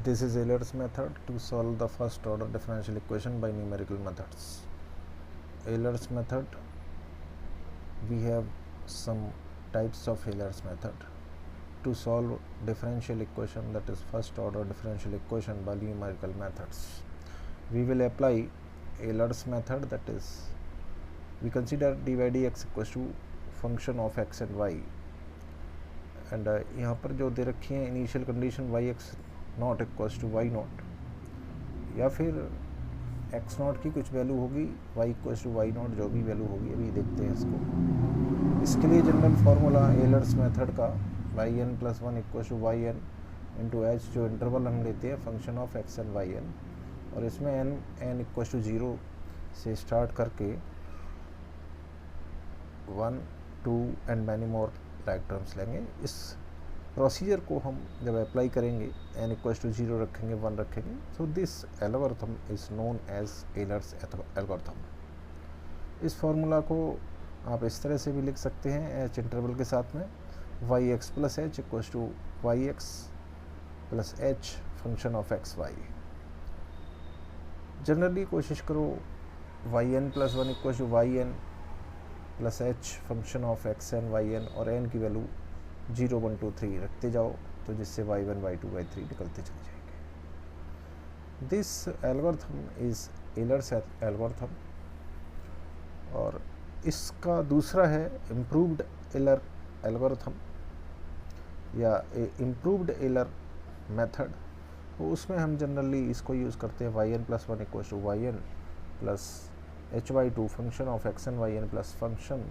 This is Euler's method to solve the first order differential equation by numerical methods. Euler's method, we have some types of Euler's method to solve differential equation, that is first order differential equation by numerical methods. We will apply Euler's method, that is we consider dy dx equals to function of x and y, and यहाँ पर जो दे रखी है initial condition y x naught equals to y naught, या फिर x naught की कुछ वैल्यू होगी, y equals to y naught, जो भी वैल्यू होगी अभी देखते हैं इसको। इसके लिए जनरल फार्मूला एलर्स मेथड का y N plus one equals to Y n into h, जो इंटरवल हम लेते हैं function of x and y n, और इसमें एन इक्वल्स टू 0 से स्टार्ट करके 1 2 and many more like terms लेंगे। इस प्रोसीजर को हम जब अप्लाई करेंगे n इक्वल्स टू 0 रखेंगे, 1 रखेंगे, so this algorithm is known as Euler's algorithm. इस फार्मूला को आप इस तरह से भी लिख सकते हैं एच इंटरवल के साथ में, y x plus h equals to y x plus h function of x y. Generally कोशिश करो y N plus one equals to Y N plus h function of x n y n, और n की value 0 1 2 3 रखते जाओ, तो जिससे y1 y2 y3 निकलते चले जाएंगे। This algorithm is Euler's algorithm, और इसका दूसरा है इम्प्रूव्ड एलर एल्गोरिथम या इम्प्रूव्ड एलर मेथड। तो उसमें हम जनरली इसको यूज़ करते हैं y N plus one equals to Y N plus H Y two function of x n y N plus function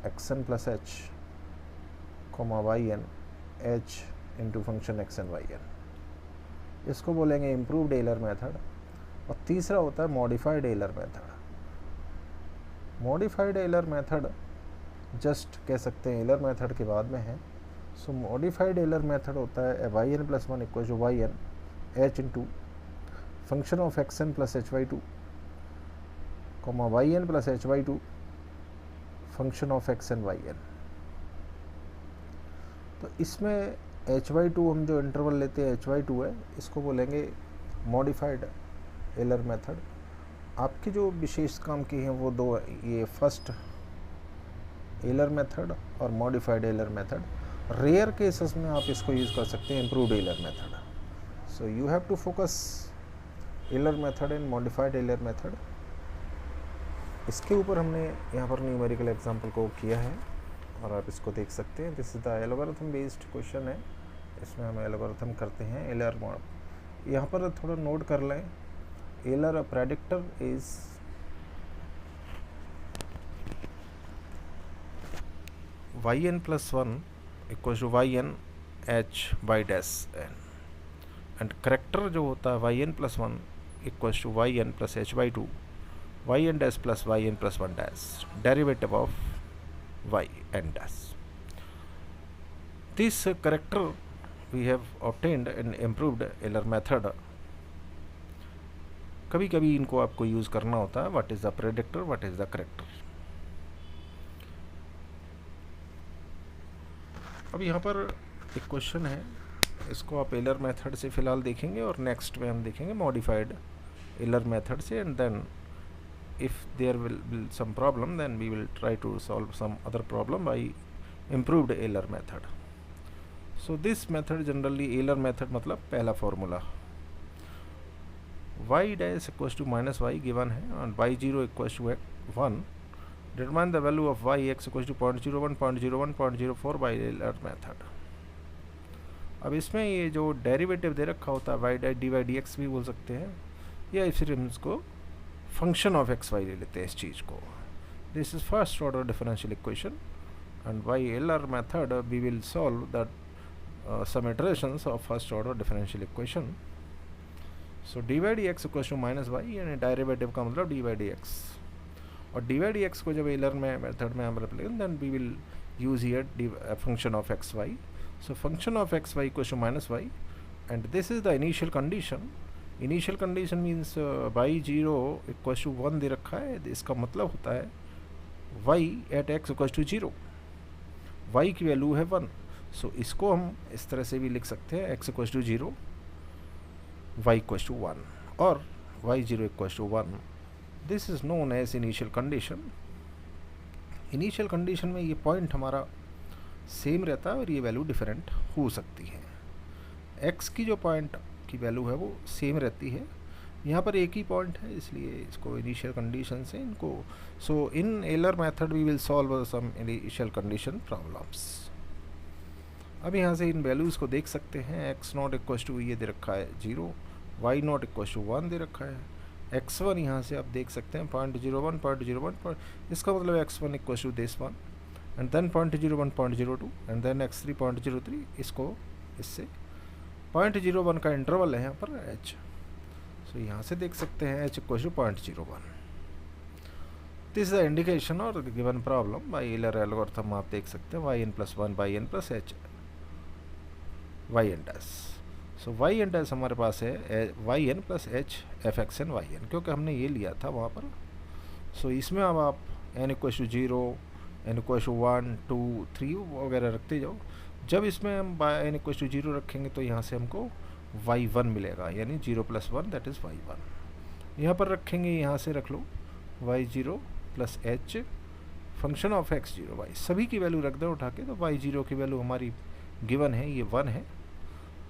x n plus h comma y N h into function x n y n, इसको बोलेंगे improved Euler method. और तीसरा होता है modified Euler method. Modified Euler method just कह सकते हैं एलर method के बाद में है। सो मॉडिफाइड एलर मेथड होता है Y N plus one equal to Y N h into function of x n plus H Y two comma y N plus H Y two function of x n y n. तो इसमें H Y to हम जो interval लेते हैं H Y to है, इसको बोलेंगे modified Euler method. आपके जो विशेष काम की हैं वो दो, ये फर्स्ट एलर मेथड और modified Euler method. Rare cases में आप इसको यूज़ कर सकते हैं improved Euler method. So you have to focus Euler method and modified Euler method. इसके ऊपर हमने यहाँ पर न्यूमेरिकल एग्जांपल को किया है और आप इसको देख सकते हैं। This is the algorithm based question है, इसमें हम एल्गोरिथम करते हैं एलर मॉड। यहाँ पर थोड़ा नोट कर लें, Euler predictor is Y N plus one equal to Y N H Y dash N, and corrector जो होता है Y N plus one equal to Y N plus H Y two Y N dash plus Y N plus one dash derivative of y n dash. This character we have obtained in improved Euler method. कभी कभी इनको आपको use करना होता है, what is the predictor, what is the character. अब यहाँ पर एक क्वेश्चन है, इसको आप एलर मेथड से फ़िलहाल देखेंगे और नेक्स्ट में हम देखेंगे मॉडिफाइड एलर मेथड से, and then if there will be some problem then we will try to solve some other problem by improved Euler method. So this method generally Euler method मतलब पहला formula y dash equals to minus y given है and y0 equals to 1, determine the value of y x equals to 0.01 0.01 0.04 by Euler method. अब इसमें ये जो derivative दे रखा होता है y dash dy dx भी बोल सकते हैं, या फिर हम इसको फंक्शन ऑफ एक्स वाई ले लेते हैं इस चीज़ को। This is first order differential equation and by Euler method we will solve the some iterations of first order differential equation. So D Y D X equal to minus Y, यानी derivative का मतलब D Y D X, और D Y D X को जब Euler में method में हम apply then we will use here function of x Y. So function of x Y equal to minus y, and this is the initial condition. Initial condition means y zero equal to 1 दे रखा है, इसका मतलब होता है y at x equal to 0, y की value है 1। So इसको हम इस तरह से भी लिख सकते हैं, x equal to 0 y equals to 1 और y0 equals to 1. This is known as initial condition. Initial condition में ये पॉइंट हमारा सेम रहता है और ये वैल्यू डिफरेंट हो सकती है. x की जो पॉइंट की वैल्यू है वो सेम रहती है. यहाँ पर एक ही पॉइंट है इसलिए इसको इनिशियल कंडीशन से इनको. So in Euler method we will solve some initial condition problems. अब यहाँ से इन वैल्यूज़ को देख सकते हैं. x नॉट इक्वल टू ये दे रखा है 0, y नॉट इक्वल टू 1 दे रखा है. x1 यहाँ से आप देख सकते हैं 0.01 0.01, इसका मतलब x1 equal to this one and then 0.01 0.02 and then x3 0.03. इसको इससे 0.01 का इंटरवल है यहाँ पर h. तो यहाँ से देख सकते हैं h equal to 0.01. This is the indication और given problem by Euler algorithm. आप देख सकते हैं yn+1 by n plus h yn dash. So yn dash हमारे पास है yn plus h fxn yn, क्योंकि हमने ये लिया था वहाँ पर. सो इसमें अब आप n equal to 0, n equal to 1, 2, 3 वगैरह रखते जाओ. जब इसमें हम n इक्वल टू 0 रखेंगे तो यहाँ से हमको y1 मिलेगा, यानी 0+1 दैट इज़ y1. यहाँ पर रखेंगे, यहाँ से रख लो y0 plus h function of x0 y. सभी की वैल्यू रख दो उठा के, तो y0 की वैल्यू हमारी गिवन है, ये 1 है.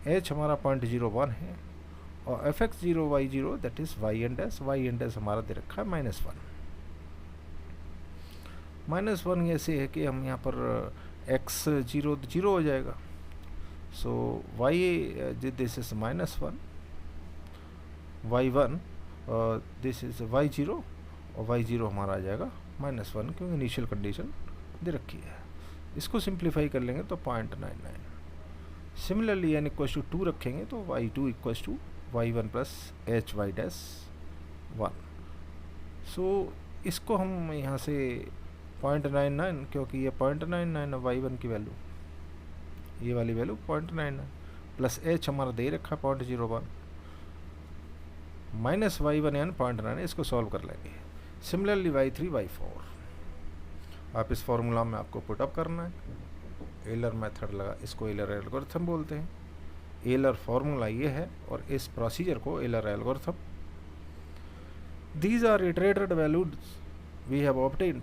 h हमारा 0.01 है और fx0 y0 that is yn dash हमारा दे रखा है -1. -1 ऐसे है कि हम यहाँ पर x0 0 हो जाएगा. सो y this is -1, y1 this is y0 और y0 हमारा आ जाएगा -1, क्योंकि इनिशियल कंडीशन दे रखी है. इसको सिंप्लीफाई कर लेंगे तो 0.99. सिमिलरली n इक्वल टू 2 रखेंगे तो y2 equal to y1 plus h y dash 1. So इसको हम यहाँ से 0.99, क्योंकि ये 0.99 y1 की वैल्यू, ये वाली वैल्यू 0.99 प्लस h हमारा दे रखा 0.01 माइनस y1 यानी 0.9. इसको सॉल्व कर लेंगे. सिमिलरली y3 y4 आप इस फॉर्मूला में आपको पुटअप करना है. एलर मेथड लगा, इसको एलर एल्गोरिथम बोलते हैं. एलर फॉर्मूला ये है और इस प्रोसीजर को Euler algorithm. These are iterated values we have obtained.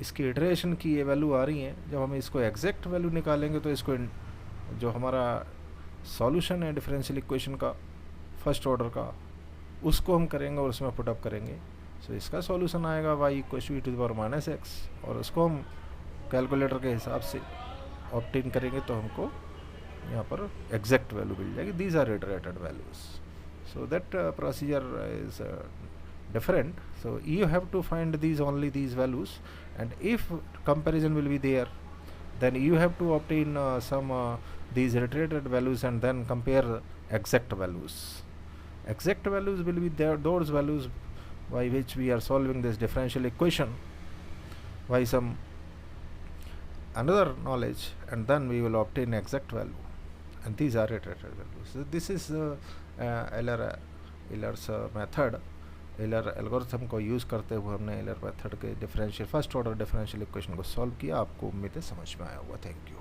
इसकी इटरेशन की ये वैल्यू आ रही हैं. जब हम इसको एग्जैक्ट वैल्यू निकालेंगे तो इसको जो हमारा सॉल्यूशन है डिफरेंशियल इक्वेशन का फर्स्ट ऑर्डर का, उसको हम करेंगे और उसमें पुटअप करेंगे. सो इसका सॉल्यूशन आएगा y इक्वल टू e⁻x और उसको हम कैलकुलेटर के हिसाब से ऑब्टेन करेंगे तो हमको यहाँ पर एग्जैक्ट वैल्यू मिल जाएगी. These are iterated values. So that procedure is different. So you have to find only these values, and if comparison will be there, then you have to obtain some these iterated values and then compare exact values. Exact values will be there, those values by which we are solving this differential equation by some another knowledge, and then we will obtain exact value, and these are iterated values. So this is Eller's method. Euler algorithm को use करते हुए हमने Euler method के differential first order differential equation को solve किया. आपको उम्मीद है समझ में आया होगा. Thank you.